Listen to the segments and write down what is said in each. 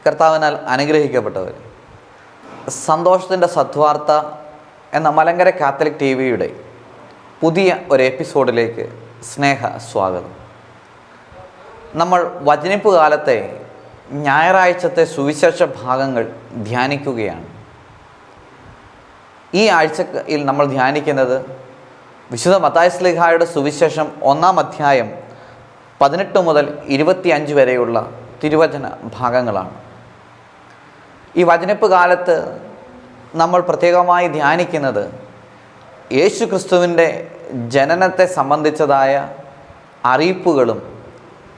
കർത്താവിനാൽ അനുഗ്രഹിക്കപ്പെട്ടവർ, സന്തോഷത്തിൻ്റെ സദ്വാർത്ത എന്ന മലങ്കര കാത്തലിക് TV-യുടെ പുതിയ ഒരു എപ്പിസോഡിലേക്ക് സ്നേഹ സ്വാഗതം. നമ്മൾ വചനിപ്പ് കാലത്തെ ഞായറാഴ്ചത്തെ സുവിശേഷ ഭാഗങ്ങൾ ധ്യാനിക്കുകയാണ്. ഈ ആഴ്ചയിൽ നമ്മൾ ധ്യാനിക്കുന്നത് വിശുദ്ധ മത്തായി ശ്ലീഹായുടെ സുവിശേഷം 1-ാം അധ്യായം 18 മുതൽ 25 വരെയുള്ള തിരുവചന ഭാഗങ്ങളാണ്. ഈ വചനിപ്പ് കാലത്ത് നമ്മൾ പ്രത്യേകമായി ധ്യാനിക്കുന്നത് യേശു ക്രിസ്തുവിൻ്റെ ജനനത്തെ സംബന്ധിച്ചതായ അറിയിപ്പുകളും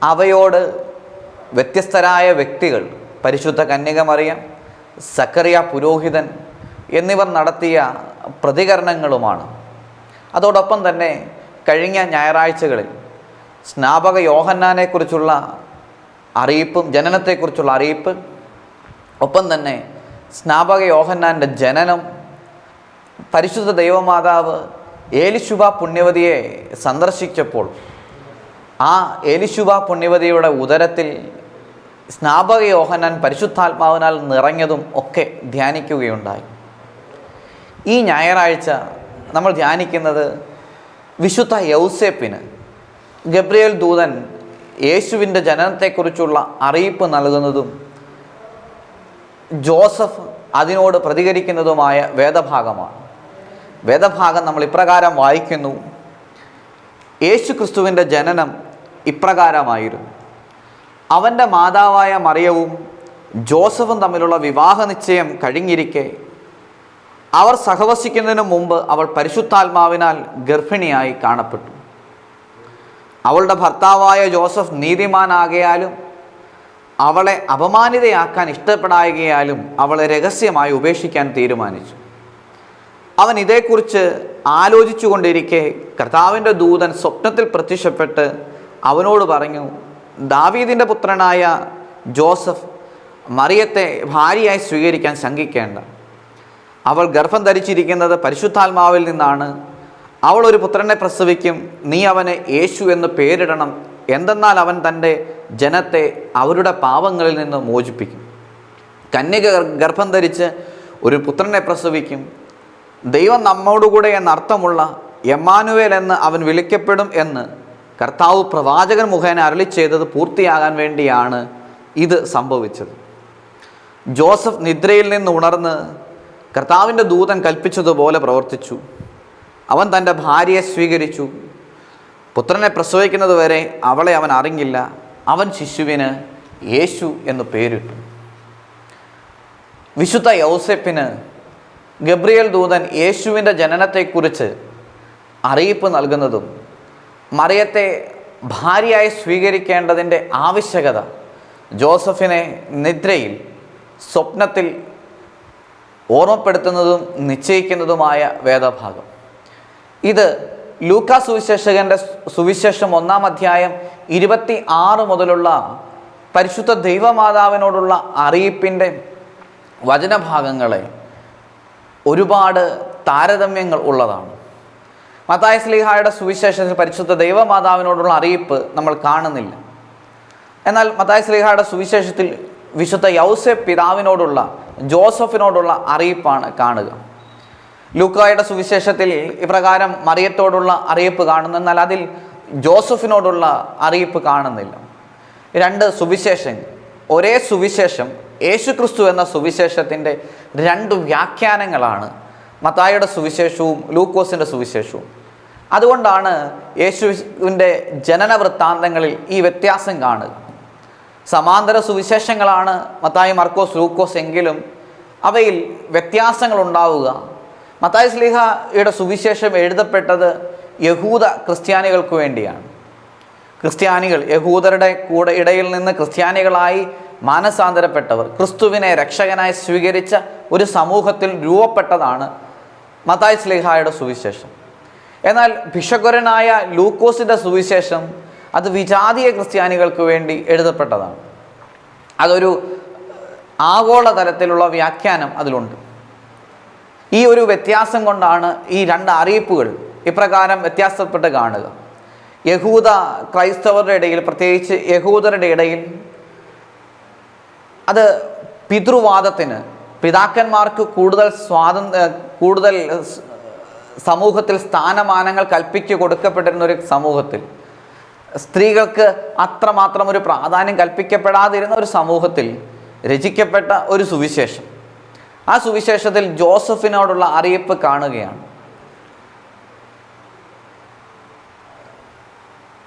അവയോട് വ്യത്യസ്തരായ വ്യക്തികൾ, പരിശുദ്ധ കന്യക മറിയം, സക്കറിയ പുരോഹിതൻ എന്നിവർ നടത്തിയ പ്രതികരണങ്ങളുമാണ്. അതോടൊപ്പം തന്നെ കഴിഞ്ഞ ഞായറാഴ്ചകളിൽ സ്നാപക യോഹന്നാനെക്കുറിച്ചുള്ള അറിയിപ്പും ജനനത്തെക്കുറിച്ചുള്ള അറിയിപ്പ്, ഒപ്പം തന്നെ സ്നാപക യോഹന്നാൻ്റെ ജനനം, പരിശുദ്ധ ദൈവമാതാവ് ഏലിശുബ പുണ്യവതിയെ സന്ദർശിച്ചപ്പോൾ ആ ഏലിശുബ പുണ്യവതിയുടെ ഉദരത്തിൽ സ്നാപക യോഹന്നാൻ പരിശുദ്ധാത്മാവിനാൽ നിറഞ്ഞതും ഒക്കെ ധ്യാനിക്കുകയുണ്ടായി. ഈ ഞായറാഴ്ച നമ്മൾ ധ്യാനിക്കുന്നത് വിശുദ്ധ യൗസേപ്പിന് ഗബ്രിയേൽ ദൂതൻ യേശുവിൻ്റെ ജനനത്തെക്കുറിച്ചുള്ള അറിയിപ്പ് നൽകുന്നതും ജോസഫ് അതിനോട് പ്രതികരിക്കുന്നതുമായ വേദഭാഗമാണ്. വേദഭാഗം നമ്മൾ ഇപ്രകാരം വായിക്കുന്നു: യേശു ക്രിസ്തുവിൻ്റെ ജനനം ഇപ്രകാരമായിരുന്നു. അവൻ്റെ മാതാവായ മറിയവും ജോസഫും തമ്മിലുള്ള വിവാഹ നിശ്ചയം കഴിഞ്ഞിരിക്കെ അവർ സഹവസിക്കുന്നതിന് മുമ്പ് അവൾ പരിശുദ്ധാത്മാവിനാൽ ഗർഭിണിയായി കാണപ്പെട്ടു. അവളുടെ ഭർത്താവായ ജോസഫ് നീതിമാനാകയാലും അവളെ അപമാനിതയാക്കാൻ ഇഷ്ടപ്പെടായകയാലും അവളെ രഹസ്യമായി ഉപേക്ഷിക്കാൻ തീരുമാനിച്ചു. അവൻ ഇതേക്കുറിച്ച് ആലോചിച്ചു കൊണ്ടിരിക്കെ കർത്താവിൻ്റെ ദൂതൻ സ്വപ്നത്തിൽ പ്രത്യക്ഷപ്പെട്ട് അവനോട് പറഞ്ഞു: ദാവീദിൻ്റെ പുത്രനായ ജോസഫ്, മറിയത്തെ ഭാര്യയായി സ്വീകരിക്കാൻ ശങ്കിക്കേണ്ട. അവൾ ഗർഭം ധരിച്ചിരിക്കുന്നത് പരിശുദ്ധാത്മാവിൽ നിന്നാണ്. അവൾ ഒരു പുത്രനെ പ്രസവിക്കും. നീ അവന് യേശു എന്ന് പേരിടണം. എന്തെന്നാൽ അവൻ തൻ്റെ ജനത്തെ അവരുടെ പാപങ്ങളിൽ നിന്ന് മോചിപ്പിക്കും. കന്യക ഗർഭം ധരിച്ച് ഒരു പുത്രനെ പ്രസവിക്കും. ദൈവം നമ്മോടുകൂടെ എന്നർത്ഥമുള്ള എമ്മാനുവേൽ എന്ന് അവൻ വിളിക്കപ്പെടും എന്ന് കർത്താവ് പ്രവാചകൻ മുഖേന അരുളി ചെയ്തത് പൂർത്തിയാകാൻ വേണ്ടിയാണ് ഇത് സംഭവിച്ചത്. ജോസഫ് നിദ്രയിൽ നിന്ന് ഉണർന്ന് കർത്താവിൻ്റെ ദൂതൻ കൽപ്പിച്ചതുപോലെ പ്രവർത്തിച്ചു. അവൻ തൻ്റെ ഭാര്യയെ സ്വീകരിച്ചു. പുത്രനെ പ്രസവിക്കുന്നത് വരെ അവളെ അവൻ അറിഞ്ഞില്ല. അവൻ ശിശുവിന് യേശു എന്ന് പേരിട്ടു. വിശുദ്ധ യൗസേപ്പിന് ഗബ്രിയേൽ ദൂതൻ യേശുവിൻ്റെ ജനനത്തെക്കുറിച്ച് അറിയിപ്പ് നൽകുന്നതും മറിയത്തെ ഭാര്യയായി സ്വീകരിക്കേണ്ടതിൻ്റെ ആവശ്യകത ജോസഫിനെ നിദ്രയിൽ സ്വപ്നത്തിൽ ഓർമ്മപ്പെടുത്തുന്നതും നിശ്ചയിക്കുന്നതുമായ വേദഭാഗം. ഇത് ലൂക്കാ സുവിശേഷകൻ്റെ സുവിശേഷം 1-ാം അധ്യായം 26 മുതലുള്ള പരിശുദ്ധ ദൈവമാതാവിനോടുള്ള അറിയിപ്പിൻ്റെ വചനഭാഗങ്ങളെ ഒരുപാട് താരതമ്യങ്ങൾ ഉള്ളതാണ്. മത്തായി ശ്ലീഹായുടെ സുവിശേഷത്തിൽ പരിശുദ്ധ ദൈവമാതാവിനോടുള്ള അറിയിപ്പ് നമ്മൾ കാണുന്നില്ല. എന്നാൽ മത്തായി ശ്ലീഹായുടെ സുവിശേഷത്തിൽ വിശുദ്ധ യൗസേപ്പ് പിതാവിനോടുള്ള, ജോസഫിനോടുള്ള അറിയിപ്പാണ് കാണുക. ലൂക്കായുടെ സുവിശേഷത്തിൽ ഇപ്രകാരം മറിയത്തോടുള്ള അറിയിപ്പ് കാണുന്നു, എന്നാൽ അതിൽ ജോസഫിനോടുള്ള അറിയിപ്പ് കാണുന്നില്ല. രണ്ട് സുവിശേഷം, ഒരേ സുവിശേഷം, യേശു ക്രിസ്തു എന്ന സുവിശേഷത്തിൻ്റെ രണ്ട് വ്യാഖ്യാനങ്ങളാണ് മത്തായിയുടെ സുവിശേഷവും ലൂക്കോസിൻ്റെ സുവിശേഷവും. അതുകൊണ്ടാണ് യേശുവിൻ്റെ ജനന വൃത്താന്തങ്ങളിൽ ഈ വ്യത്യാസം കാണുക. സമാന്തര സുവിശേഷങ്ങളാണ് മത്തായി, മർക്കോസ്, ലൂക്കോസ് എങ്കിലും അവയിൽ വ്യത്യാസങ്ങൾ ഉണ്ടാവുക. മത്തായി ശ്ലീഹയുടെ സുവിശേഷം എഴുതപ്പെട്ടത് യഹൂദ ക്രിസ്ത്യാനികൾക്ക് വേണ്ടിയാണ്. ക്രിസ്ത്യാനികൾ, യഹൂദരുടെ കൂടെ ഇടയിൽ നിന്ന് ക്രിസ്ത്യാനികളായി മാനസാന്തരപ്പെട്ടവർ, ക്രിസ്തുവിനെ രക്ഷകനായി സ്വീകരിച്ച ഒരു സമൂഹത്തിൽ രൂപപ്പെട്ടതാണ് മത്തായി ശ്ലീഹായുടെ സുവിശേഷം. എന്നാൽ ഭിഷഗ്വരനായ ലൂക്കോസിൻ്റെ സുവിശേഷം അത് വിജാതീയ ക്രിസ്ത്യാനികൾക്ക് വേണ്ടി എഴുതപ്പെട്ടതാണ്. അതൊരു ആഗോള തലത്തിലുള്ള വ്യാഖ്യാനം അതിലുണ്ട്. ഈ ഒരു വ്യത്യാസം കൊണ്ടാണ് ഈ രണ്ട് അറിയിപ്പുകൾ ഇപ്രകാരം വ്യത്യാസപ്പെട്ട് കാണുക. യഹൂദ ക്രൈസ്തവരുടെ ഇടയിൽ, പ്രത്യേകിച്ച് യഹൂദരുടെ ഇടയിൽ അത് പിതൃവാദത്തിന്, പിതാക്കന്മാർക്ക് കൂടുതൽ സമൂഹത്തിൽ സ്ഥാനമാനങ്ങൾ കൽപ്പിച്ചു കൊടുക്കപ്പെട്ടിരുന്ന ഒരു സമൂഹത്തിൽ, സ്ത്രീകൾക്ക് അത്രമാത്രം ഒരു പ്രാധാന്യം കൽപ്പിക്കപ്പെടാതിരുന്ന ഒരു സമൂഹത്തിൽ രചിക്കപ്പെട്ട ഒരു സുവിശേഷം. ആ സുവിശേഷത്തിൽ ജോസഫിനോടുള്ള അറിയിപ്പ് കാണുകയാണ്.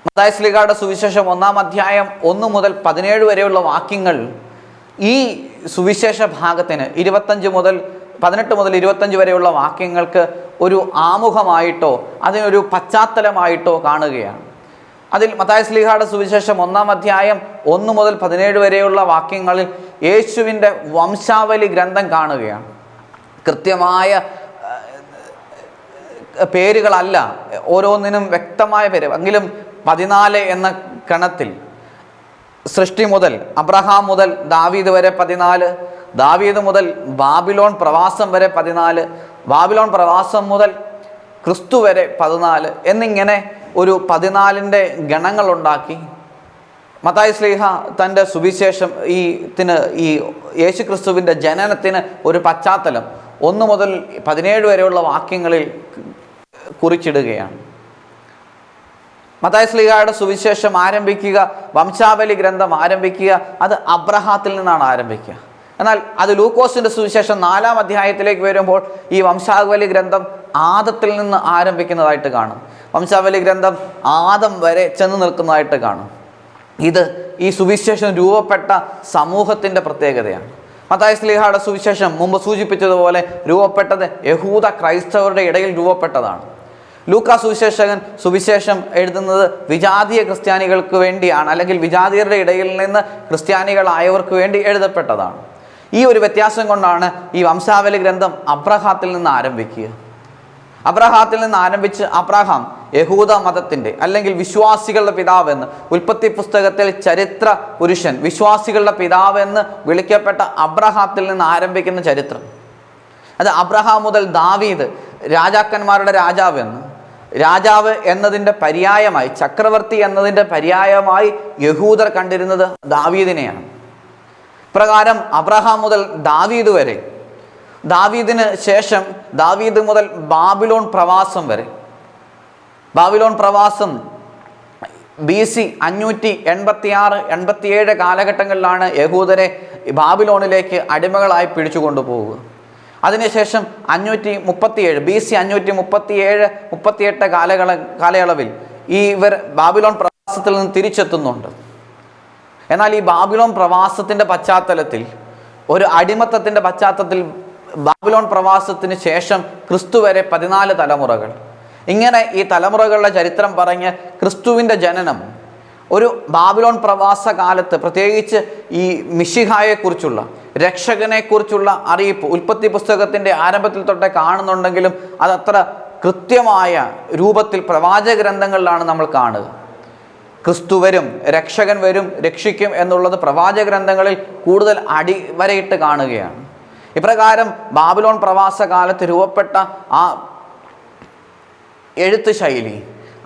മത്തായി ശ്ലീഹായുടെ സുവിശേഷം 1-ാം അധ്യായം 1 മുതൽ 17 വരെയുള്ള വാക്യങ്ങൾ ഈ സുവിശേഷ ഭാഗത്തിന് 18 മുതൽ 25 വരെയുള്ള വാക്യങ്ങൾക്ക് ഒരു ആമുഖമായിട്ടോ അതിനൊരു പശ്ചാത്തലമായിട്ടോ കാണുകയാണ്. അതിൽ മത്തായി ശ്ലീഹായുടെ സുവിശേഷം 1-ാം അധ്യായം 1 മുതൽ 17 വരെയുള്ള വാക്യങ്ങളിൽ യേശുവിൻ്റെ വംശാവലി ഗ്രന്ഥം കാണുകയാണ്. കൃത്യമായ പേരുകളല്ല, ഓരോന്നിനും വ്യക്തമായ പേര്, എങ്കിലും 14 എന്ന ഗണത്തിൽ സൃഷ്ടി മുതൽ അബ്രഹാം മുതൽ ദാവീദ് വരെ 14, ദാവീദ് മുതൽ ബാബിലോൺ പ്രവാസം വരെ 14, ബാബിലോൺ പ്രവാസം മുതൽ ക്രിസ്തു വരെ 14 എന്നിങ്ങനെ ഒരു 14ൻ്റെ ഗണങ്ങളുണ്ടാക്കി മത്തായി ശ്ലീഹ തൻ്റെ സുവിശേഷം ഈ യേശു ക്രിസ്തുവിൻ്റെ ജനനത്തിന് ഒരു പശ്ചാത്തലം 1 മുതൽ 17 വരെയുള്ള വാക്യങ്ങളിൽ കുറിച്ചിടുകയാണ്. മത്തായി ശ്ലീഹായുടെ സുവിശേഷം ആരംഭിക്കുക, വംശാവലി ഗ്രന്ഥം ആരംഭിക്കുക, അത് അബ്രഹാത്തിൽ നിന്നാണ് ആരംഭിക്കുക. എന്നാൽ അത് ലൂക്കോസിൻ്റെ സുവിശേഷം 4-ാം അധ്യായത്തിലേക്ക് വരുമ്പോൾ ഈ വംശാവലി ഗ്രന്ഥം ആദത്തിൽ നിന്ന് ആരംഭിക്കുന്നതായിട്ട് കാണും. വംശാവലി ഗ്രന്ഥം ആദം വരെ ചെന്ന് നിൽക്കുന്നതായിട്ട് കാണും. ഇത് ഈ സുവിശേഷം രൂപപ്പെട്ട സമൂഹത്തിൻ്റെ പ്രത്യേകതയാണ്. മത്തായി ശ്ലീഹായുടെ സുവിശേഷം മുമ്പ് സൂചിപ്പിച്ചതുപോലെ രൂപപ്പെട്ടത് യഹൂദ ക്രൈസ്തവരുടെ ഇടയിൽ രൂപപ്പെട്ടതാണ്. ലൂക്കാ സുവിശേഷം എഴുതുന്നത് വിജാതീയ ക്രിസ്ത്യാനികൾക്ക് വേണ്ടിയാണ്, അല്ലെങ്കിൽ വിജാതീയരുടെ ഇടയിൽ നിന്ന് ക്രിസ്ത്യാനികളായവർക്ക് വേണ്ടി എഴുതപ്പെട്ടതാണ്. ഈ ഒരു വ്യത്യാസം കൊണ്ടാണ് ഈ വംശാവലി ഗ്രന്ഥം അബ്രഹാത്തിൽ നിന്ന് ആരംഭിക്കുക. അബ്രഹാത്തിൽ നിന്ന് ആരംഭിച്ച് അബ്രഹാം യഹൂദ മതത്തിൻ്റെ അല്ലെങ്കിൽ വിശ്വാസികളുടെ പിതാവെന്ന്, ഉൽപ്പത്തി പുസ്തകത്തിൽ ചരിത്ര പുരുഷൻ, വിശ്വാസികളുടെ പിതാവെന്ന് വിളിക്കപ്പെട്ട അബ്രഹാത്തിൽ നിന്ന് ആരംഭിക്കുന്ന ചരിത്രം. അത് അബ്രഹാം മുതൽ ദാവീദ്, രാജാക്കന്മാരുടെ രാജാവ് എന്നതിൻ്റെ പര്യായമായി, ചക്രവർത്തി എന്നതിൻ്റെ പര്യായമായി യഹൂദർ കണ്ടിരുന്നത് ദാവീദിനെയാണ്. പ്രകാരം അബ്രഹാം മുതൽ ദാവീദ് വരെ, ദാവീദിന് ശേഷം ദാവീദ് മുതൽ ബാബിലോൺ പ്രവാസം വരെ, ബാബിലോൺ പ്രവാസം BC 586-87 കാലഘട്ടങ്ങളിലാണ് യഹൂദരെ ബാബിലോണിലേക്ക് അടിമകളായി പിടിച്ചുകൊണ്ടുപോവുക. അതിനുശേഷം 537 BC 537-38 കാലയളവിൽ ഇവർ ബാബിലോൺ പ്രവാസത്തിൽ നിന്ന് തിരിച്ചെത്തുന്നുണ്ട്. എന്നാൽ ഈ ബാബിലോൺ പ്രവാസത്തിൻ്റെ പശ്ചാത്തലത്തിൽ, ഒരു അടിമത്തത്തിൻ്റെ പശ്ചാത്തലത്തിൽ ബാബിലോൺ പ്രവാസത്തിന് ശേഷം ക്രിസ്തു വരെ 14 തലമുറകൾ, ഇങ്ങനെ ഈ തലമുറകളുടെ ചരിത്രം പറഞ്ഞ് ക്രിസ്തുവിൻ്റെ ജനനം ഒരു ബാബിലോൺ പ്രവാസ കാലത്ത്, പ്രത്യേകിച്ച് ഈ മിശിഹായെക്കുറിച്ചുള്ള, രക്ഷകനെക്കുറിച്ചുള്ള അറിയിപ്പ് ഉൽപ്പത്തി പുസ്തകത്തിൻ്റെ ആരംഭത്തിൽ തൊട്ടേ കാണുന്നുണ്ടെങ്കിലും അതത്ര കൃത്യമായ രൂപത്തിൽ പ്രവാചക ഗ്രന്ഥങ്ങളിലാണ് നമ്മൾ കാണുക. ക്രിസ്തു വരും, രക്ഷകൻ വരും, രക്ഷിക്കും എന്നുള്ളത് പ്രവാചക ഗ്രന്ഥങ്ങളിൽ കൂടുതൽ അടിവരയിട്ട് കാണുകയാണ്. ഇപ്രകാരം ബാബിലോൺ പ്രവാസ കാലത്ത് രൂപപ്പെട്ട ആ എഴുത്ത് ശൈലി,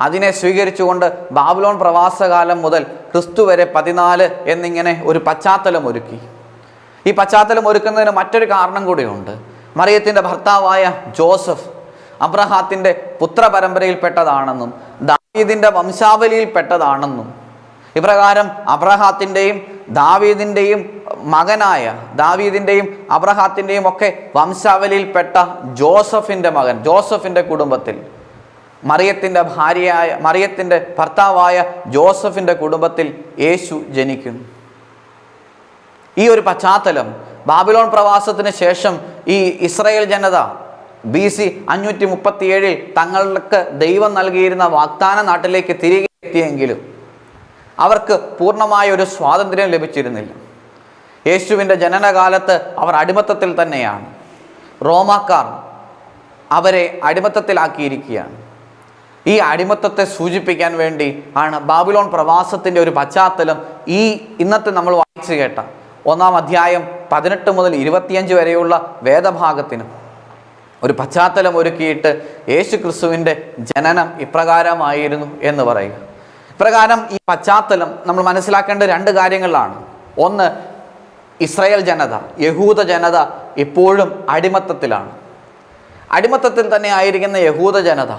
അതിനെ സ്വീകരിച്ചുകൊണ്ട് ബാബിലോൺ പ്രവാസകാലം മുതൽ ക്രിസ്തു വരെ 14 എന്നിങ്ങനെ ഒരു പശ്ചാത്തലം ഒരുക്കി. ഈ പശ്ചാത്തലം ഒരുക്കുന്നതിന് മറ്റൊരു കാരണം കൂടിയുണ്ട്. മറിയത്തിൻ്റെ ഭർത്താവായ ജോസഫ് അബ്രഹാത്തിൻ്റെ പുത്രപരമ്പരയിൽപ്പെട്ടതാണെന്നും ദാവീദിൻ്റെ വംശാവലിയിൽപ്പെട്ടതാണെന്നും, ഇപ്രകാരം അബ്രഹാത്തിൻ്റെയും ദാവീദിൻ്റെയും മകനായ ദാവീദിൻ്റെയും അബ്രഹാത്തിൻ്റെയും ഒക്കെ വംശാവലിയിൽപ്പെട്ട ജോസഫിൻ്റെ മകൻ, ജോസഫിൻ്റെ കുടുംബത്തിൽ, മറിയത്തിൻ്റെ ഭർത്താവായ ജോസഫിൻ്റെ കുടുംബത്തിൽ യേശു ജനിക്കുന്നു. ഈ ഒരു പശ്ചാത്തലം ബാബിലോൺ പ്രവാസത്തിന് ശേഷം ഈ ഇസ്രായേൽ ജനത BC 537 തങ്ങൾക്ക് ദൈവം നൽകിയിരുന്ന വാഗ്ദാന നാട്ടിലേക്ക് തിരികെ എത്തിയെങ്കിലും അവർക്ക് പൂർണ്ണമായ ഒരു സ്വാതന്ത്ര്യം ലഭിച്ചിരുന്നില്ല. യേശുവിൻ്റെ ജനനകാലത്ത് അവർ അടിമത്തത്തിൽ തന്നെയാണ്. റോമാക്കാർ അവരെ അടിമത്തത്തിലാക്കിയിരിക്കുകയാണ്. ഈ അടിമത്തത്തെ സൂചിപ്പിക്കാൻ വേണ്ടി ആണ് ബാബിലോൺ പ്രവാസത്തിൻ്റെ ഒരു പശ്ചാത്തലം ഇന്നത്തെ നമ്മൾ വായിച്ചു കേട്ട 1-ാം അധ്യായം 18 മുതൽ 25 വരെയുള്ള വേദഭാഗത്തിന് ഒരു പശ്ചാത്തലം ഒരുക്കിയിട്ട് യേശു ക്രിസ്തുവിൻ്റെ ജനനം ഇപ്രകാരമായിരുന്നു എന്ന് പറയുക. ഇപ്രകാരം ഈ പശ്ചാത്തലം നമ്മൾ മനസ്സിലാക്കേണ്ട 2 കാര്യങ്ങളാണ്. ഒന്ന്, ഇസ്രായേൽ ജനത, യഹൂദ ജനത ഇപ്പോഴും അടിമത്തത്തിലാണ്. അടിമത്തത്തിൽ തന്നെ ആയിരിക്കുന്ന യഹൂദ ജനത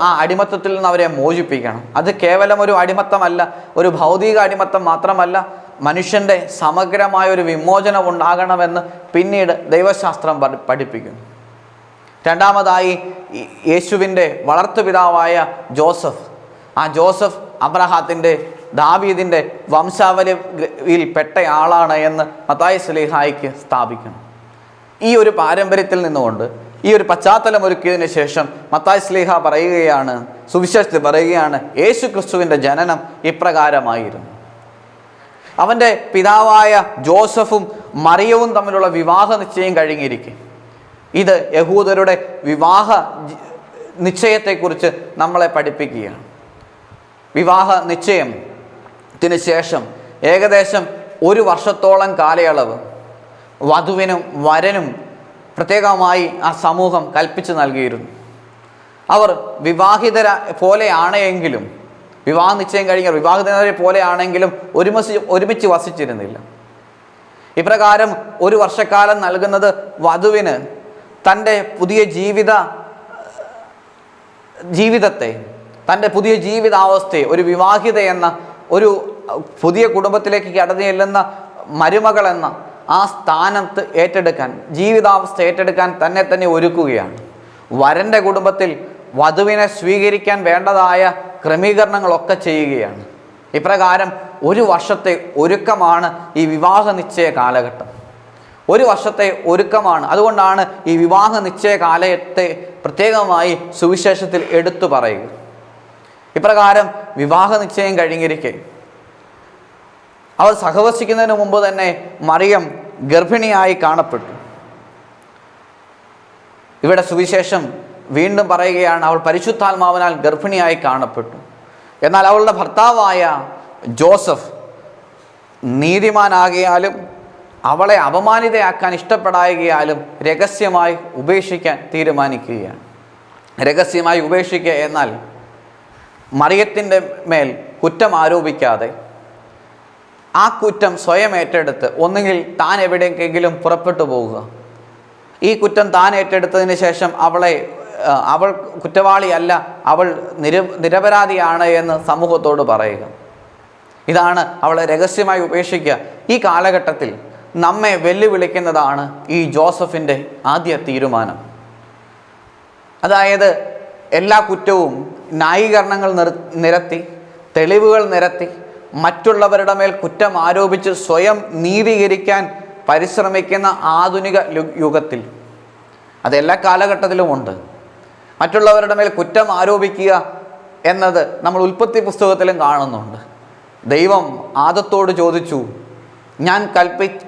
ആ അടിമത്തത്തിൽ നിന്ന് അവരെ മോചിപ്പിക്കണം. അത് കേവലം ഒരു അടിമത്തമല്ല, ഒരു ഭൗതിക അടിമത്തം മാത്രമല്ല, മനുഷ്യൻ്റെ സമഗ്രമായ ഒരു വിമോചനം ഉണ്ടാകണമെന്ന് പിന്നീട് ദൈവശാസ്ത്രം പഠിപ്പിക്കുന്നു. രണ്ടാമതായി യേശുവിൻ്റെ വളർത്തുപിതാവായ ജോസഫ്, ആ ജോസഫ് അബ്രഹാത്തിൻ്റെ, ദാവീദിൻ്റെ വംശാവലിയിൽ പെട്ട ആളാണ് എന്ന് മത്തായി ശ്ലീഹായ്ക്ക് സ്ഥാപിക്കണം. ഈ ഒരു പാരമ്പര്യത്തിൽ നിന്നുകൊണ്ട്, ഈ ഒരു പശ്ചാത്തലം ഒരുക്കിയതിന് ശേഷം മത്തായി ശ്ലീഹ പറയുകയാണ്, സുവിശേഷത്തിൽ പറയുകയാണ്, യേശു ക്രിസ്തുവിൻ്റെ ജനനം ഇപ്രകാരമായിരുന്നു. അവൻ്റെ പിതാവായ ജോസഫും മറിയവും തമ്മിലുള്ള വിവാഹ നിശ്ചയം കഴിഞ്ഞിരിക്കെ. ഇത് യഹൂദരുടെ വിവാഹ നിശ്ചയത്തെക്കുറിച്ച് നമ്മളെ പഠിപ്പിക്കുകയാണ്. വിവാഹ നിശ്ചയത്തിന് ശേഷം ഏകദേശം 1 വർഷത്തോളം കാലയളവ് വധുവിനും വരനും പ്രത്യേകമായി ആ സമൂഹം കൽപ്പിച്ചു നൽകിയിരുന്നു. അവർ വിവാഹിതര പോലെയാണെങ്കിലും, വിവാഹ നിശ്ചയം കഴിഞ്ഞ വിവാഹിതരെ പോലെയാണെങ്കിലും ഒരുമിച്ച് വസിച്ചിരുന്നില്ല. ഇപ്രകാരം 1 വർഷക്കാലം നൽകുന്നത് വധുവിന് തൻ്റെ പുതിയ ജീവിതത്തെ, തൻ്റെ പുതിയ ജീവിതാവസ്ഥയെ, ഒരു വിവാഹിത എന്ന ഒരു പുതിയ കുടുംബത്തിലേക്ക് കടന്നു ചെല്ലുന്ന മരുമകൾ എന്ന ആ സ്ഥാനത്ത് ഏറ്റെടുക്കാൻ, ജീവിതാവസ്ഥ ഏറ്റെടുക്കാൻ തന്നെ ഒരുക്കുകയാണ്. വരൻ്റെ കുടുംബത്തിൽ വധുവിനെ സ്വീകരിക്കാൻ വേണ്ടതായ ക്രമീകരണങ്ങളൊക്കെ ചെയ്യുകയാണ്. ഇപ്രകാരം 1 വർഷത്തെ ഒരുക്കമാണ് ഈ വിവാഹ നിശ്ചയ കാലഘട്ടം. 1 വർഷത്തെ ഒരുക്കമാണ്. അതുകൊണ്ടാണ് ഈ വിവാഹ നിശ്ചയ കാലത്തെ പ്രത്യേകമായി സുവിശേഷത്തിൽ എടുത്തു പറയുക. ഇപ്രകാരം വിവാഹ നിശ്ചയം കഴിഞ്ഞിരിക്കെ അവർ സഹവസിക്കുന്നതിന് മുമ്പ് തന്നെ മറിയം ഗർഭിണിയായി കാണപ്പെട്ടു. ഇവിടെ സുവിശേഷം വീണ്ടും പറയുകയാണ്, അവൾ പരിശുദ്ധാത്മാവിനാൽ ഗർഭിണിയായി കാണപ്പെട്ടു. എന്നാൽ അവളുടെ ഭർത്താവായ ജോസഫ് നീതിമാനാകിയാലും അവളെ അപമാനിതയാക്കാൻ ഇഷ്ടപ്പെടായകയാലും രഹസ്യമായി ഉപേക്ഷിക്കാൻ തീരുമാനിക്കുകയാണ്. രഹസ്യമായി ഉപേക്ഷിക്കുക എന്നാൽ മറിയത്തിൻ്റെ മേൽ കുറ്റം ആരോപിക്കാതെ ആ കുറ്റം സ്വയം ഏറ്റെടുത്ത് ഒന്നുകിൽ താൻ എവിടെയെങ്കിലും പുറപ്പെട്ടു പോവുക. ഈ കുറ്റം താൻ ഏറ്റെടുത്തതിന് ശേഷം അവൾ കുറ്റവാളിയല്ല, അവൾ നിരപരാധിയാണ് എന്ന് സമൂഹത്തോട് പറയുക. ഇതാണ് അവളെ രഹസ്യമായി ഉപേക്ഷിക്കുക. ഈ കാലഘട്ടത്തിൽ നമ്മെ വെല്ലുവിളിക്കുന്നതാണ് ഈ ജോസഫിൻ്റെ ആദ്യ തീരുമാനം. അതായത് എല്ലാ കുറ്റവും ന്യായീകരണങ്ങൾ നിരത്തി, തെളിവുകൾ നിരത്തി, മറ്റുള്ളവരുടെ മേൽ കുറ്റം ആരോപിച്ച് സ്വയം നീതീകരിക്കാൻ പരിശ്രമിക്കുന്ന ആധുനിക യുഗത്തിൽ, അതെല്ലാ കാലഘട്ടത്തിലുമുണ്ട്. മറ്റുള്ളവരുടെ മേൽ കുറ്റം ആരോപിക്കുക എന്നത് നമ്മൾ ഉൽപ്പത്തി പുസ്തകത്തിലും കാണുന്നുണ്ട്. ദൈവം ആദത്തോട് ചോദിച്ചു, ഞാൻ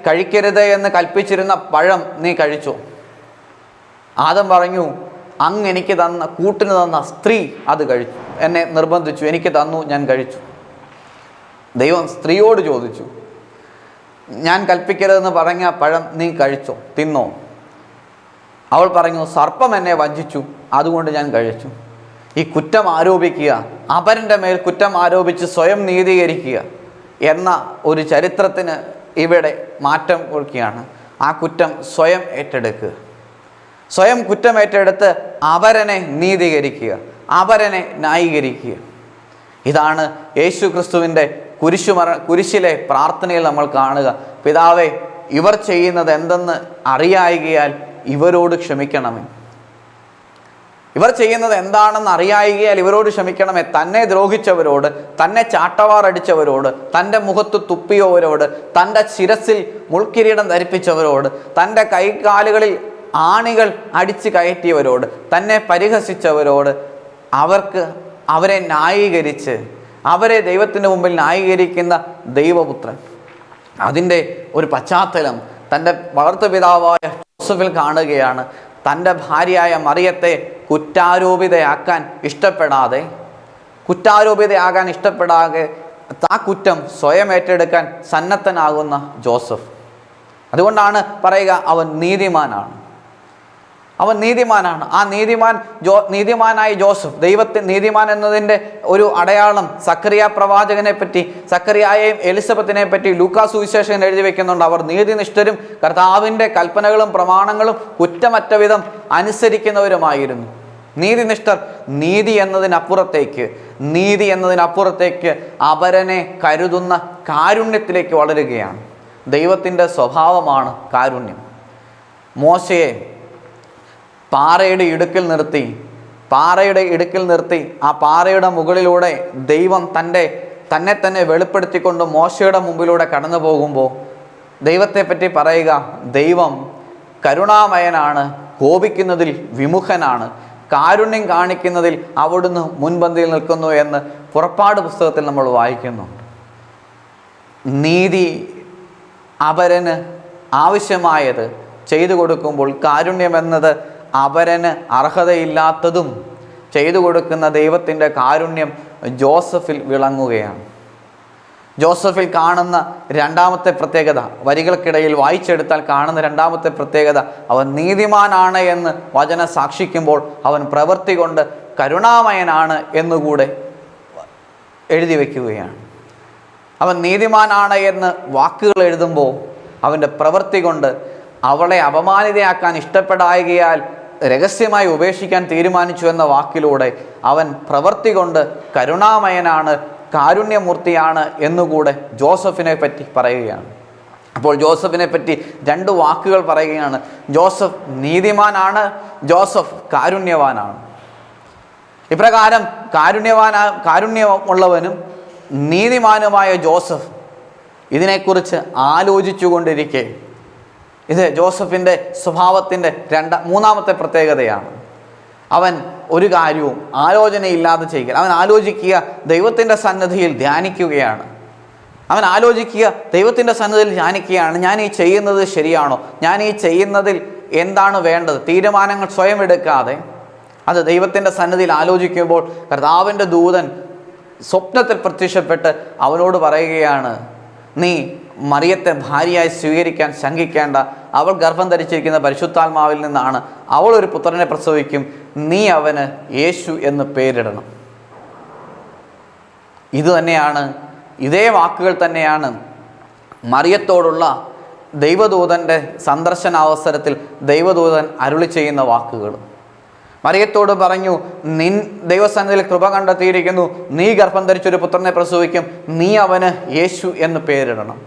കഴിക്കരുത് എന്ന് കൽപ്പിച്ചിരുന്ന പഴം നീ കഴിച്ചോ? ആദം പറഞ്ഞു, അങ്ങ് എനിക്ക് കൂട്ടിന് തന്ന സ്ത്രീ അത് കഴിച്ചു, എന്നെ നിർബന്ധിച്ചു, എനിക്ക് തന്നു, ഞാൻ കഴിച്ചു. ദൈവം സ്ത്രീയോട് ചോദിച്ചു, ഞാൻ കൽപ്പിക്കരുതെന്ന് പറഞ്ഞ പഴം നീ കഴിച്ചോ, തിന്നോ? അവൾ പറഞ്ഞു, സർപ്പം എന്നെ വഞ്ചിച്ചു, അതുകൊണ്ട് ഞാൻ കഴിച്ചു. ഈ കുറ്റം ആരോപിക്കുക, അപരൻ്റെ മേൽ കുറ്റം ആരോപിച്ച് സ്വയം നീതീകരിക്കുക എന്ന ഒരു ചരിത്രത്തിന് ഇവിടെ മാറ്റം കൊടുക്കുകയാണ്. ആ കുറ്റം സ്വയം ഏറ്റെടുക്കുക, സ്വയം കുറ്റം ഏറ്റെടുത്ത് അപരനെ നീതീകരിക്കുക, അപരനെ ന്യായീകരിക്കുക. ഇതാണ് യേശു ക്രിസ്തുവിൻ്റെ കുരിശിലെ പ്രാർത്ഥനയിൽ നമ്മൾ കാണുക. പിതാവേ, ഇവർ ചെയ്യുന്നത് എന്തെന്ന് അറിയായികയാൽ ഇവരോട് ക്ഷമിക്കണമേ. ഇവർ ചെയ്യുന്നത് എന്താണെന്ന് അറിയായികയാൽ ഇവരോട് ക്ഷമിക്കണമേ. തന്നെ ദ്രോഹിച്ചവരോട്, തന്നെ ചാട്ടവാറടിച്ചവരോട്, തൻ്റെ മുഖത്ത് തുപ്പിയവരോട്, തൻ്റെ ശിരസിൽ മുൾക്കിരീടം ധരിപ്പിച്ചവരോട്, തൻ്റെ കൈകാലുകളിൽ ആണികൾ അടിച്ച് കയറ്റിയവരോട്, തന്നെ പരിഹസിച്ചവരോട്, അവരെ ന്യായീകരിച്ച് അവരെ ദൈവത്തിന് മുമ്പിൽ ന്യായീകരിക്കുന്ന ദൈവപുത്രൻ. അതിൻ്റെ ഒരു പശ്ചാത്തലം തൻ്റെ വളർത്തുപിതാവായ ജോസഫിൽ കാണുകയാണ്. തൻ്റെ ഭാര്യയായ മറിയത്തെ കുറ്റാരോപിതയാകാൻ ഇഷ്ടപ്പെടാതെ ആ കുറ്റം സ്വയം ഏറ്റെടുക്കാൻ സന്നദ്ധനാകുന്ന ജോസഫ്. അതുകൊണ്ടാണ് പറയുക, അവൻ നീതിമാനാണ്. അവൻ നീതിമാനാണ്. ആ നീതിമാനായ ജോസഫ്, നീതിമാൻ എന്നതിൻ്റെ ഒരു അടയാളം സക്കറിയ പ്രവാചകനെ പറ്റി, സക്കറിയായെയും എലിസബത്തിനെ പറ്റി ലൂക്കാസ് സുവിശേഷകൻ എഴുതി വെക്കുന്നുണ്ട്. അവർ നീതിനിഷ്ഠരും കർത്താവിൻ്റെ കൽപ്പനകളും പ്രമാണങ്ങളും കുറ്റമറ്റ വിധം അനുസരിക്കുന്നവരുമായിരുന്നു. നീതിനിഷ്ഠർ നീതി എന്നതിനപ്പുറത്തേക്ക് അപരനെ കരുതുന്ന കാരുണ്യത്തിലേക്ക് വളരുകയാണ്. ദൈവത്തിൻ്റെ സ്വഭാവമാണ് കാരുണ്യം. മോശയെ പാറയുടെ ഇടുക്കിൽ നിർത്തി ആ പാറയുടെ മുകളിലൂടെ ദൈവം തന്നെ വെളിപ്പെടുത്തിക്കൊണ്ട് മോശയുടെ മുമ്പിലൂടെ കടന്നു പോകുമ്പോൾ ദൈവത്തെ പറ്റി പറയുക, ദൈവം കരുണാമയനാണ്, കോപിക്കുന്നതിൽ വിമുഖനാണ്, കാരുണ്യം കാണിക്കുന്നതിൽ അവിടുന്ന് മുൻപന്തിയിൽ നിൽക്കുന്നു എന്ന് പുറപ്പാട് പുസ്തകത്തിൽ നമ്മൾ വായിക്കുന്നുണ്ട്. നീതി അപരന് ആവശ്യമായത് ചെയ്തു കൊടുക്കുമ്പോൾ കാരുണ്യമെന്നത് അപരന് അർഹതയില്ലാത്തതും ചെയ്തു കൊടുക്കുന്ന ദൈവത്തിൻ്റെ കാരുണ്യം ജോസഫിൽ വിളങ്ങുകയാണ്. ജോസഫിൽ കാണുന്ന രണ്ടാമത്തെ പ്രത്യേകത, വരികൾക്കിടയിൽ വായിച്ചെടുത്താൽ കാണുന്ന രണ്ടാമത്തെ പ്രത്യേകത, അവൻ നീതിമാനാണ് എന്ന് വചനം സാക്ഷിക്കുമ്പോൾ അവൻ പ്രവൃത്തി കൊണ്ട് കരുണാമയനാണ് എന്നുകൂടെ എഴുതി വയ്ക്കുകയാണ്. അവൻ നീതിമാനാണ് എന്ന് വാക്കുകൾ എഴുതുമ്പോൾ അവൻ്റെ പ്രവൃത്തി കൊണ്ട് അവളെ അപമാനിതയാക്കാൻ ഇഷ്ടപ്പെടായകയാൽ രഹസ്യമായി ഉപേക്ഷിക്കാൻ തീരുമാനിച്ചു എന്ന വാക്കിലൂടെ അവൻ പ്രവൃത്തി കൊണ്ട് കരുണാമയനാണ്, കാരുണ്യമൂർത്തിയാണ് എന്നുകൂടെ ജോസഫിനെ പറ്റി പറയുകയാണ്. അപ്പോൾ ജോസഫിനെ പറ്റി രണ്ട് വാക്കുകൾ പറയുകയാണ്. ജോസഫ് നീതിമാനാണ്, ജോസഫ് കാരുണ്യവാനാണ്. ഇപ്രകാരം കാരുണ്യമുള്ളവനും നീതിമാനുമായ ജോസഫ് ഇതിനെക്കുറിച്ച് ആലോചിച്ചു കൊണ്ടിരിക്കെ, ഇത് ജോസഫിൻ്റെ സ്വഭാവത്തിൻ്റെ മൂന്നാമത്തെ പ്രത്യേകതയാണ്. അവൻ ഒരു കാര്യവും ആലോചനയില്ലാതെ ചെയ്യുക. അവൻ ആലോചിക്കുക, ദൈവത്തിൻ്റെ സന്നിധിയിൽ ധ്യാനിക്കുകയാണ്. ഞാൻ ഈ ചെയ്യുന്നത് ശരിയാണോ, ഞാൻ ഈ ചെയ്യുന്നതിൽ എന്താണ് വേണ്ടത്, തീരുമാനങ്ങൾ സ്വയം എടുക്കാതെ അത് ദൈവത്തിൻ്റെ സന്നിധിയിൽ ആലോചിക്കുമ്പോൾ കർത്താവിൻ്റെ ദൂതൻ സ്വപ്നത്തിൽ പ്രത്യക്ഷപ്പെട്ട് അവനോട് പറയുകയാണ്, നീ മറിയത്തെ ഭാര്യയായി സ്വീകരിക്കാൻ ശങ്കിക്കേണ്ട, അവൾ ഗർഭം ധരിച്ചിരിക്കുന്ന പരിശുദ്ധാത്മാവിൽ നിന്നാണ്, അവൾ ഒരു പുത്രനെ പ്രസവിക്കും, നീ അവന് യേശു എന്ന് പേരിടണം. ഇതേ വാക്കുകൾ തന്നെയാണ് മറിയത്തോടുള്ള ദൈവദൂതൻ്റെ സന്ദർശനാവസരത്തിൽ ദൈവദൂതൻ അരുളി ചെയ്യുന്ന വാക്കുകൾ. മറിയത്തോട് പറഞ്ഞു, ദൈവസന്നിധിയിൽ കൃപ കണ്ടെത്തിയിരിക്കുന്നു, നീ ഗർഭം ധരിച്ചൊരു പുത്രനെ പ്രസവിക്കും, നീ അവന് യേശു എന്ന് പേരിടണം.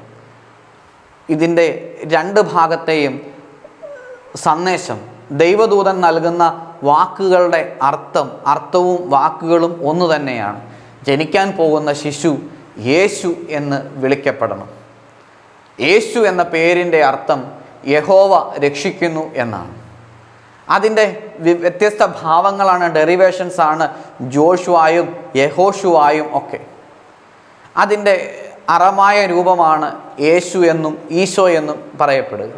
ഇതിൻ്റെ രണ്ട് ഭാഗത്തെയും സന്ദേശം, ദൈവദൂതൻ നൽകുന്ന വാക്കുകളുടെ അർത്ഥവും വാക്കുകളും ഒന്നു തന്നെയാണ്. ജനിക്കാൻ പോകുന്ന ശിശു യേശു എന്ന് വിളിക്കപ്പെടണം. യേശു എന്ന പേരിൻ്റെ അർത്ഥം യഹോവ രക്ഷിക്കുന്നു എന്നാണ്. അതിൻ്റെ വ്യത്യസ്ത ഭാവങ്ങളാണ്, ഡെറിവേഷൻസ് ആണ് ജോഷുവായും യഹോഷുവായും ഒക്കെ. അതിൻ്റെ അറമായ രൂപമാണ് യേശു എന്നും ഈശോ എന്നും പറയപ്പെടുക.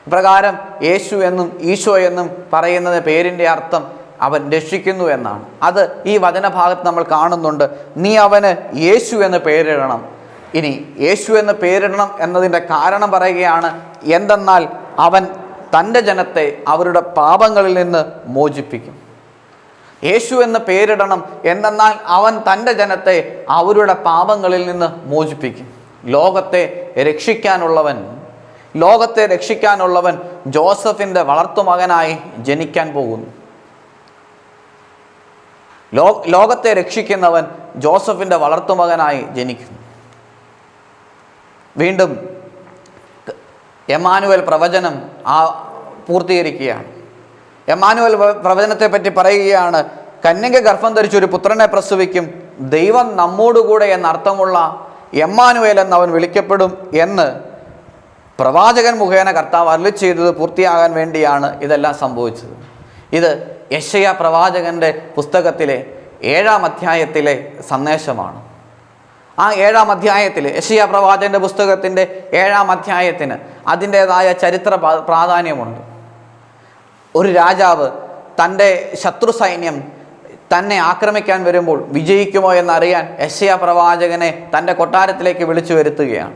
ഇപ്രകാരം യേശു എന്നും ഈശോ എന്നും പറയുന്നത് പേരിൻ്റെ അർത്ഥം അവൻ രക്ഷിക്കുന്നു എന്നാണ്. അത് ഈ വചനഭാഗത്ത് നമ്മൾ കാണുന്നുണ്ട്. നീ അവന് യേശു എന്ന് പേരിടണം. ഇനി യേശു എന്ന് പേരിടണം എന്നതിൻ്റെ കാരണം പറയുകയാണ്, എന്തെന്നാൽ അവൻ തൻ്റെ ജനത്തെ അവരുടെ പാപങ്ങളിൽ നിന്ന് മോചിപ്പിക്കും. യേശു എന്ന് പേരിടണം എന്തെന്നാൽ അവൻ തൻ്റെ ജനത്തെ അവരുടെ പാപങ്ങളിൽ നിന്ന് മോചിപ്പിക്കും. ലോകത്തെ രക്ഷിക്കാനുള്ളവൻ ജോസഫിൻ്റെ വളർത്തുമകനായി ജനിക്കാൻ പോകുന്നു. ലോകത്തെ രക്ഷിക്കുന്നവൻ ജോസഫിൻ്റെ വളർത്തുമകനായി ജനിക്കുന്നു. വീണ്ടും എമ്മാനുവേൽ പ്രവചനം പൂർത്തീകരിക്കുകയാണ്. എമ്മാനുവേൽ പ്രവചനത്തെ പറ്റി പറയുകയാണ്, കന്യക ഗർഭം ധരിച്ചൊരു പുത്രനെ പ്രസവിക്കും, ദൈവം നമ്മോടുകൂടെ എന്നർത്ഥമുള്ള എമ്മാനുവേൽ എന്ന് അവൻ വിളിക്കപ്പെടും എന്ന് പ്രവാചകൻ മുഖേന കർത്താവ് അരുളി ചെയ്തത് പൂർത്തിയാകാൻ വേണ്ടിയാണ് ഇതെല്ലാം സംഭവിച്ചത്. ഇത് യെശയ്യാ പ്രവാചകൻ്റെ പുസ്തകത്തിലെ 7-ാം അധ്യായത്തിലെ സന്ദേശമാണ്. ആ 7-ാം അധ്യായത്തിൽ, യെശയ്യാ പ്രവാചകൻ്റെ പുസ്തകത്തിൻ്റെ 7-ാം അധ്യായത്തിന് അതിൻ്റേതായ ചരിത്ര പ്രാധാന്യമുണ്ട്. ഒരു രാജാവ് തൻ്റെ ശത്രു സൈന്യം തന്നെ ആക്രമിക്കാൻ വരുമ്പോൾ വിജയിക്കുമോ എന്നറിയാൻ യെശയ്യാ പ്രവാചകനെ തൻ്റെ കൊട്ടാരത്തിലേക്ക് വിളിച്ചു വരുത്തുകയാണ്.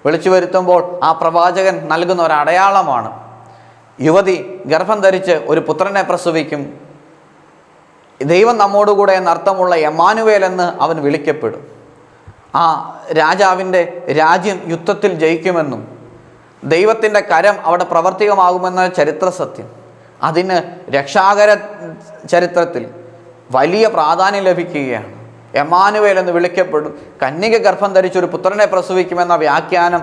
വിളിച്ചു വരുത്തുമ്പോൾ ആ പ്രവാചകൻ നൽകുന്ന ഒരു അടയാളമാണ്, യുവതി ഗർഭം ധരിച്ച് ഒരു പുത്രനെ പ്രസവിക്കും. ദൈവം നമ്മോടുകൂടെ എന്നർത്ഥമുള്ള എമ്മാനുവേൽ എന്ന് അവൻ വിളിക്കപ്പെടും. ആ രാജാവിൻ്റെ രാജ്യം യുദ്ധത്തിൽ ജയിക്കുമെന്നും ദൈവത്തിൻ്റെ കരം അവിടെ പ്രവർത്തികമാകുമെന്ന ചരിത്ര സത്യം, അതിന് രക്ഷാകര ചരിത്രത്തിൽ വലിയ പ്രാധാന്യം ലഭിക്കുകയാണ്. എമ്മാനുവേൽ എന്ന് വിളിക്കപ്പെടും. കന്യക ഗർഭം ധരിച്ചൊരു പുത്രനെ പ്രസവിക്കുമെന്ന വ്യാഖ്യാനം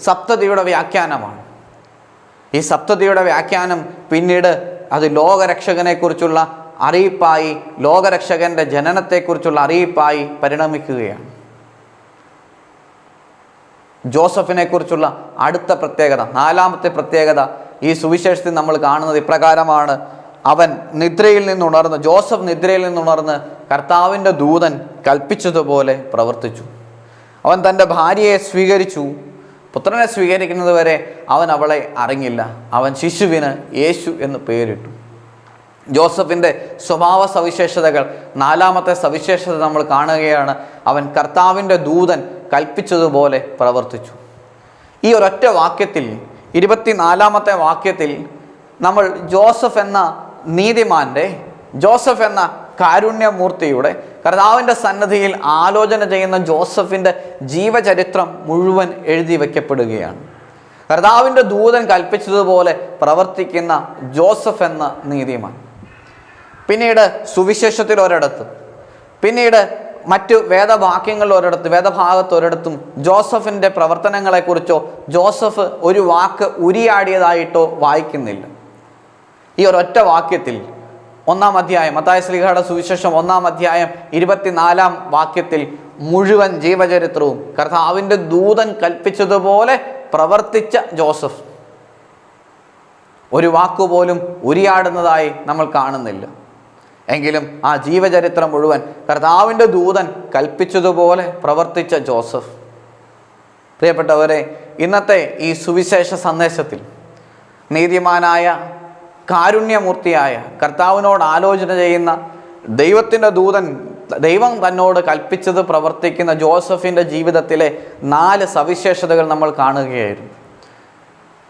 സപ്തതിയുടെ വ്യാഖ്യാനമാണ്. ഈ സപ്തതിയുടെ വ്യാഖ്യാനം പിന്നീട് അത് ലോകരക്ഷകനെക്കുറിച്ചുള്ള അറിയിപ്പായി, ലോകരക്ഷകൻ്റെ ജനനത്തെക്കുറിച്ചുള്ള അറിയിപ്പായി പരിണമിക്കുകയാണ്. ജോസഫിനെ കുറിച്ചുള്ള അടുത്ത പ്രത്യേകത, നാലാമത്തെ പ്രത്യേകത ഈ സുവിശേഷത്തിൽ നമ്മൾ കാണുന്നത് ഇപ്രകാരമാണ്. ജോസഫ് നിദ്രയിൽ നിന്നുണർന്ന് കർത്താവിൻ്റെ ദൂതൻ കൽപ്പിച്ചതുപോലെ പ്രവർത്തിച്ചു. അവൻ തൻ്റെ ഭാര്യയെ സ്വീകരിച്ചു. പുത്രനെ സ്വീകരിക്കുന്നത് വരെ അവൻ അവളെ അറിഞ്ഞില്ല. അവൻ ശിശുവിന് യേശു എന്ന് പേരിട്ടു. ജോസഫിൻ്റെ സ്വഭാവ സവിശേഷതകൾ, നാലാമത്തെ സവിശേഷത നമ്മൾ കാണുകയാണ്. അവൻ കർത്താവിൻ്റെ ദൂതൻ കൽപ്പിച്ചതുപോലെ പ്രവർത്തിച്ചു. ഈ ഒരൊറ്റ വാക്യത്തിൽ, 24-ാമത്തെ വാക്യത്തിൽ നമ്മൾ ജോസഫ് എന്ന നീതിമാൻ്റെ, ജോസഫ് എന്ന കാരുണ്യമൂർത്തിയുടെ, കർത്താവിൻ്റെ സന്നദ്ധിയിൽ ആലോചന ചെയ്യുന്ന ജോസഫിൻ്റെ ജീവചരിത്രം മുഴുവൻ എഴുതി വയ്ക്കപ്പെടുകയാണ്. കർത്താവിൻ്റെ ദൂതൻ കൽപ്പിച്ചതുപോലെ പ്രവർത്തിക്കുന്ന ജോസഫ് എന്ന നീതിമാൻ. പിന്നീട് സുവിശേഷത്തിൽ ഒരിടത്ത്, പിന്നീട് മറ്റു വേദവാക്യങ്ങളിൽ ഒരിടത്ത്, വേദഭാഗത്ത് ഒരിടത്തും ജോസഫിൻ്റെ പ്രവർത്തനങ്ങളെക്കുറിച്ചോ ജോസഫ് ഒരു വാക്ക് ഉരിയാടിയതായിട്ടോ വായിക്കുന്നില്ല. ഈ ഒരൊറ്റ വാക്യത്തിൽ 1-ാം അധ്യായം, മത്തായി ശ്ലീഹായുടെ സുവിശേഷം 1-ാം അധ്യായം 24-ാം വാക്യത്തിൽ മുഴുവൻ ജീവചരിത്രവും കർത്താവിൻ്റെ ദൂതൻ കൽപ്പിച്ചതുപോലെ പ്രവർത്തിച്ച ജോസഫ്. ഒരു വാക്കുപോലും ഉരിയാടുന്നതായി നമ്മൾ കാണുന്നില്ല. എങ്കിലും ആ ജീവചരിത്രം മുഴുവൻ കർത്താവിൻ്റെ ദൂതൻ കൽപ്പിച്ചതുപോലെ പ്രവർത്തിച്ച ജോസഫ്. പ്രിയപ്പെട്ടവരെ, ഇന്നത്തെ ഈ സുവിശേഷ സന്ദേശത്തിൽ നീതിമാനായ, കാരുണ്യമൂർത്തിയായ, കർത്താവിനോട് ആലോചന ചെയ്യുന്ന ദൈവത്തിൻ്റെ ദൂതൻ, ദൈവം തന്നോട് കൽപ്പിച്ചത് പ്രവർത്തിക്കുന്ന ജോസഫിൻ്റെ ജീവിതത്തിലെ 4 സവിശേഷതകൾ നമ്മൾ കാണുകയായിരുന്നു.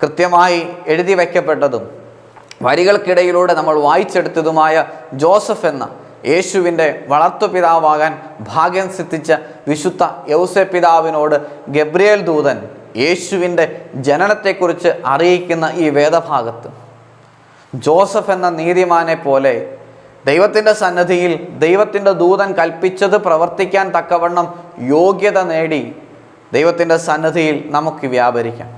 കൃത്യമായി എഴുതി വയ്ക്കപ്പെട്ടതും വരികൾക്കിടയിലൂടെ നമ്മൾ വായിച്ചെടുത്തതുമായ ജോസഫ് എന്ന യേശുവിൻ്റെ വളർത്തുപിതാവാകാൻ ഭാഗ്യം സിദ്ധിച്ച വിശുദ്ധ യൗസേപ്പ് പിതാവിനോട് ഗബ്രിയേൽ ദൂതൻ യേശുവിൻ്റെ ജനനത്തെക്കുറിച്ച് അറിയിക്കുന്ന ഈ വേദഭാഗത്ത് ജോസഫ് എന്ന നീതിമാനെ പോലെ ദൈവത്തിൻ്റെ സന്നിധിയിൽ ദൈവത്തിൻ്റെ ദൂതൻ കൽപ്പിച്ചത് പ്രവർത്തിക്കാൻ തക്കവണ്ണം യോഗ്യത നേടി ദൈവത്തിൻ്റെ സന്നിധിയിൽ നമുക്ക് വ്യാപരിക്കാം.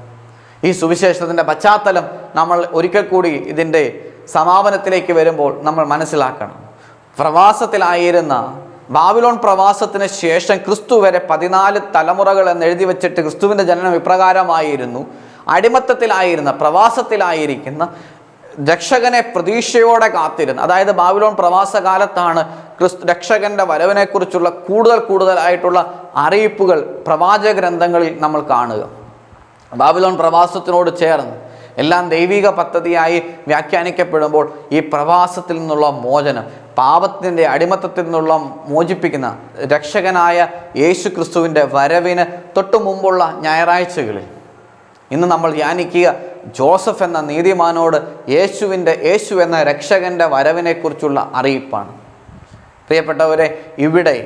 ഈ സുവിശേഷത്തിൻ്റെ പശ്ചാത്തലം നമ്മൾ ഒരിക്കൽ കൂടി ഇതിൻ്റെ സമാപനത്തിലേക്ക് വരുമ്പോൾ നമ്മൾ മനസ്സിലാക്കണം. പ്രവാസത്തിലായിരുന്ന, ബാബിലോൺ പ്രവാസത്തിന് ശേഷം ക്രിസ്തു വരെ 14 തലമുറകൾ എന്ന് എഴുതി വച്ചിട്ട് ക്രിസ്തുവിൻ്റെ ജനനം ഇപ്രകാരമായിരുന്നു. അടിമത്തത്തിലായിരുന്ന, പ്രവാസത്തിലായിരിക്കുന്ന രക്ഷകനെ പ്രതീക്ഷയോടെ കാത്തിരുന്ന, അതായത് ബാബിലോൺ പ്രവാസകാലത്താണ് രക്ഷകൻ്റെ വരവിനെക്കുറിച്ചുള്ള കൂടുതലായിട്ടുള്ള അറിയിപ്പുകൾ പ്രവാചക ഗ്രന്ഥങ്ങളിൽ നമ്മൾ കാണുക. ബാബിലോൺ പ്രവാസത്തിനോട് ചേർന്ന് എല്ലാം ദൈവിക പദ്ധതിയായി വ്യാഖ്യാനിക്കപ്പെടുമ്പോൾ ഈ പ്രവാസത്തിൽ നിന്നുള്ള മോചനം, പാപത്തിൻ്റെ അടിമത്തത്തിൽ നിന്നുള്ള മോചിപ്പിക്കുന്ന രക്ഷകനായ യേശു ക്രിസ്തുവിൻ്റെ വരവിന് തൊട്ടു മുമ്പുള്ള ഞായറാഴ്ചകളിൽ ഇന്ന് നമ്മൾ ധ്യാനിക്കുക ജോസഫ് എന്ന നീതിമാനോട് യേശു എന്ന രക്ഷകൻ്റെ വരവിനെക്കുറിച്ചുള്ള അറിയിപ്പാണ്. പ്രിയപ്പെട്ടവരെ, ഇവിടെ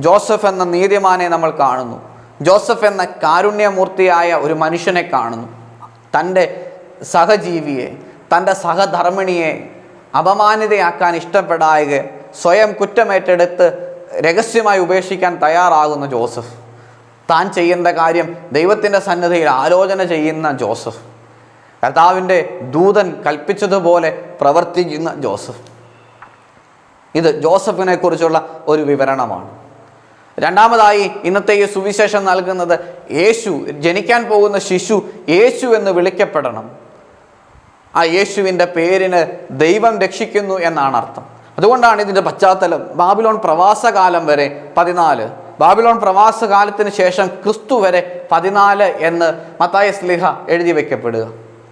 ജോസഫ് എന്ന നീതിമാനെ നമ്മൾ കാണുന്നു. ജോസഫ് എന്ന കാരുണ്യമൂർത്തിയായ ഒരു മനുഷ്യനെ കാണുന്നു. തൻ്റെ സഹജീവിയെ, തൻ്റെ സഹധർമ്മിണിയെ അപമാനിതയാക്കാൻ ഇഷ്ടപ്പെടാതെ സ്വയം കുറ്റമേറ്റെടുത്ത് രഹസ്യമായി ഉപേക്ഷിക്കാൻ തയ്യാറാകുന്ന ജോസഫ്. താൻ ചെയ്യേണ്ട കാര്യം ദൈവത്തിൻ്റെ സന്നിധിയിൽ ആലോചന ചെയ്യുന്ന ജോസഫ്. കർത്താവിൻ്റെ ദൂതൻ കൽപ്പിച്ചതുപോലെ പ്രവർത്തിക്കുന്ന ജോസഫ്. ഇത് ജോസഫിനെ കുറിച്ചുള്ള ഒരു വിവരണമാണ്. രണ്ടാമതായി ഇന്നത്തെ ഈ സുവിശേഷം നൽകുന്നത് യേശു, ജനിക്കാൻ പോകുന്ന ശിശു യേശു എന്ന് വിളിക്കപ്പെടണം. ആ യേശുവിൻ്റെ പേരിന് ദൈവം രക്ഷിക്കുന്നു എന്നാണ് അർത്ഥം. അതുകൊണ്ടാണ് ഇതിൻ്റെ പശ്ചാത്തലം ബാബിലോൺ പ്രവാസകാലം വരെ 14, ബാബിലോൺ പ്രവാസകാലത്തിന് ശേഷം ക്രിസ്തു വരെ 14 എന്ന് മത്തായി ശ്ലീഹ എഴുതി വയ്ക്കപ്പെടുക.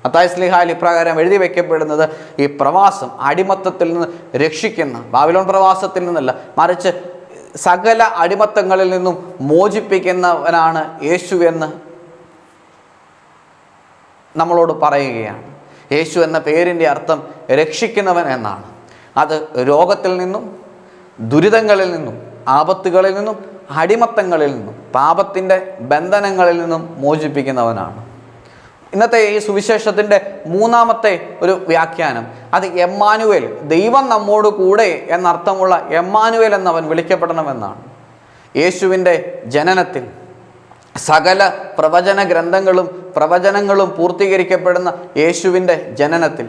മത്തായി ശ്ലീഹയിൽ ഇപ്രകാരം എഴുതി വയ്ക്കപ്പെടുന്നത് ഈ പ്രവാസം, അടിമത്തത്തിൽ നിന്ന് രക്ഷിക്കുന്ന, ബാബിലോൺ പ്രവാസത്തിൽ നിന്നല്ല, മറിച്ച് സകല അടിമത്തങ്ങളിൽ നിന്നും മോചിപ്പിക്കുന്നവനാണ് യേശു എന്ന് നമ്മളോട് പറയുകയാണ്. യേശു എന്ന പേരിൻ്റെ അർത്ഥം രക്ഷിക്കുന്നവൻ എന്നാണ്. അത് രോഗത്തിൽ നിന്നും, ദുരിതങ്ങളിൽ നിന്നും, ആപത്തുകളിൽ നിന്നും, അടിമത്തങ്ങളിൽ നിന്നും, പാപത്തിൻ്റെ ബന്ധനങ്ങളിൽ നിന്നും മോചിപ്പിക്കുന്നവനാണ്. ഇന്നത്തെ ഈ സുവിശേഷത്തിൻ്റെ മൂന്നാമത്തെ ഒരു വ്യാഖ്യാനം, അത് എമ്മാനുവേൽ, ദൈവം നമ്മോട് കൂടെ എന്നർത്ഥമുള്ള എമ്മാനുവേൽ എന്നവൻ വിളിക്കപ്പെടണമെന്നാണ്. യേശുവിൻ്റെ ജനനത്തിൽ സകല പ്രവചനങ്ങളും പൂർത്തീകരിക്കപ്പെടുന്ന യേശുവിൻ്റെ ജനനത്തിൽ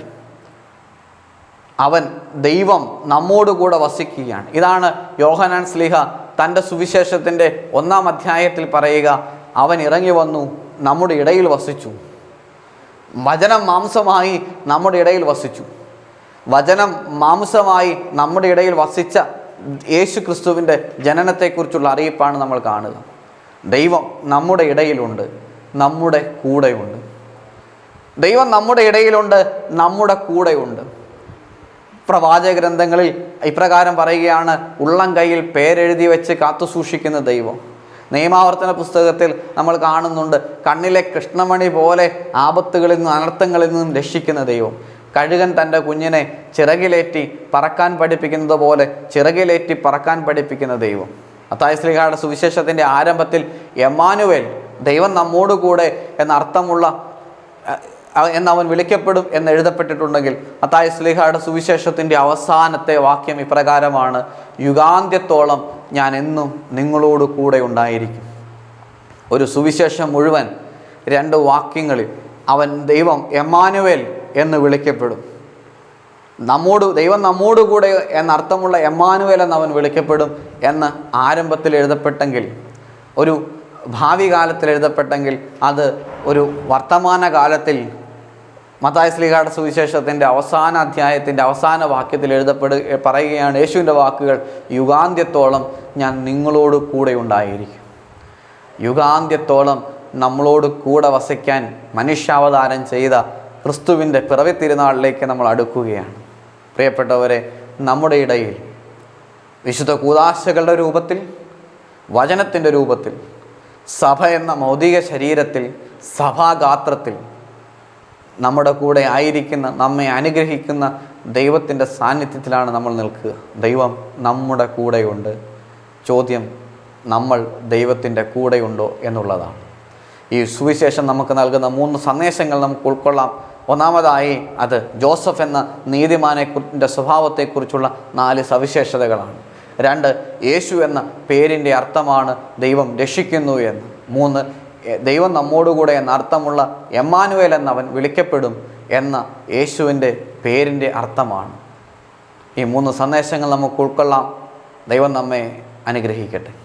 അവൻ ദൈവം നമ്മോടുകൂടെ വസിക്കുകയാണ്. ഇതാണ് യോഹന്നാൻ ശ്ലീഹ തൻ്റെ സുവിശേഷത്തിൻ്റെ 1-ാം അധ്യായത്തിൽ പറയുക, അവൻ ഇറങ്ങി വന്നു, നമ്മുടെ ഇടയിൽ വസിച്ചു. വചനം മാംസമായി നമ്മുടെ ഇടയിൽ വസിച്ചു. വചനം മാംസമായി നമ്മുടെ ഇടയിൽ വസിച്ച യേശു ക്രിസ്തുവിൻ്റെ ജനനത്തെക്കുറിച്ചുള്ള അറിയിപ്പാണ് നമ്മൾ കാണുക. ദൈവം നമ്മുടെ ഇടയിലുണ്ട്, നമ്മുടെ കൂടെയുണ്ട്. ദൈവം നമ്മുടെ ഇടയിലുണ്ട്, നമ്മുടെ കൂടെയുണ്ട്. പ്രവാചക ഗ്രന്ഥങ്ങളിൽ ഇപ്രകാരം പറയുകയാണ്, ഉള്ളം കയ്യിൽ പേരെഴുതി വെച്ച് കാത്തു സൂക്ഷിക്കുന്ന ദൈവം. നിയമാവർത്തന പുസ്തകത്തിൽ നമ്മൾ കാണുന്നുണ്ട്, കണ്ണിലെ കൃഷ്ണമണി പോലെ ആപത്തുകളിൽ നിന്നും അനർത്ഥങ്ങളിൽ നിന്നും രക്ഷിക്കുന്ന ദൈവം. കഴുകൻ തൻ്റെ കുഞ്ഞിനെ ചിറകിലേറ്റി പറക്കാൻ പഠിപ്പിക്കുന്നത് പോലെ ചിറകിലേറ്റി പറക്കാൻ പഠിപ്പിക്കുന്ന ദൈവം. മത്തായി ശ്ലീഹായുടെ സുവിശേഷത്തിൻ്റെ ആരംഭത്തിൽ എമ്മാനുവേൽ, ദൈവം നമ്മോടുകൂടെ എന്നർത്ഥമുള്ള എന്നവൻ വിളിക്കപ്പെടും എന്ന് എഴുതപ്പെട്ടിട്ടുണ്ടെങ്കിൽ, മത്തായി ശ്ലീഹായുടെ സുവിശേഷത്തിൻ്റെ അവസാനത്തെ വാക്യം ഇപ്രകാരമാണ്, യുഗാന്ത്യത്തോളം ഞാൻ എന്നും നിങ്ങളോട് കൂടെ ഉണ്ടായിരിക്കും. ഒരു സുവിശേഷം മുഴുവൻ 2 വാക്യങ്ങളിൽ അവൻ ദൈവം എമ്മാനുവേൽ എന്ന് വിളിക്കപ്പെടും. ദൈവം നമ്മോടുകൂടെ എന്നർത്ഥമുള്ള എമ്മാനുവേൽ എന്ന് അവൻ വിളിക്കപ്പെടും എന്ന് ആരംഭത്തിൽ എഴുതപ്പെട്ടെങ്കിൽ, ഒരു ഭാവി കാലത്തിൽ എഴുതപ്പെട്ടെങ്കിൽ, അത് ഒരു വർത്തമാന കാലത്തിൽ മത്തായി ശ്ലീഹായുടെ സുവിശേഷത്തിൻ്റെ അവസാന അധ്യായത്തിൻ്റെ അവസാന വാക്യത്തിൽ പറയുകയാണ് യേശുവിൻ്റെ വാക്കുകൾ, യുഗാന്ത്യത്തോളം ഞാൻ നിങ്ങളോട് കൂടെ ഉണ്ടായിരിക്കും. യുഗാന്ത്യത്തോളം നമ്മളോട് കൂടെ വസിക്കാൻ മനുഷ്യാവതാരം ചെയ്ത ക്രിസ്തുവിൻ്റെ പിറവി തിരുനാളിലേക്ക് നമ്മൾ അടുക്കുകയാണ്. പ്രിയപ്പെട്ടവരെ, നമ്മുടെ ഇടയിൽ വിശുദ്ധ കൂദാശകളുടെ രൂപത്തിൽ, വചനത്തിൻ്റെ രൂപത്തിൽ, സഭ എന്ന ഭൗതിക ശരീരത്തിൽ, സഭാഗാത്രത്തിൽ നമ്മുടെ കൂടെ ആയിരിക്കുന്ന, നമ്മെ അനുഗ്രഹിക്കുന്ന ദൈവത്തിൻ്റെ സാന്നിധ്യത്തിലാണ് നമ്മൾ നിൽക്കുക. ദൈവം നമ്മുടെ കൂടെയുണ്ട്. ചോദ്യം, നമ്മൾ ദൈവത്തിൻ്റെ കൂടെയുണ്ടോ എന്നുള്ളതാണ്. ഈ സുവിശേഷം നമുക്ക് നൽകുന്ന 3 സന്ദേശങ്ങൾ നമുക്ക് ഉൾക്കൊള്ളാം. ഒന്നാമതായി അത് ജോസഫ് എന്ന നീതിമാനെക്കുറിൻ്റെ സ്വഭാവത്തെക്കുറിച്ചുള്ള 4 സവിശേഷതകളാണ്. 2, യേശു എന്ന പേരിൻ്റെ അർത്ഥമാണ് ദൈവം രക്ഷിക്കുന്നു എന്ന്. 3, ദൈവം നമ്മോടുകൂടെ എന്ന അർത്ഥമുള്ള എമ്മാനുവേൽ എന്നവൻ വിളിക്കപ്പെടും എന്ന യേശുവിൻ്റെ പേരിൻ്റെ അർത്ഥമാണ്. ഈ 3 സന്ദേശങ്ങൾ നമുക്ക് ഉൾക്കൊള്ളാം. ദൈവം നമ്മെ അനുഗ്രഹിക്കട്ടെ.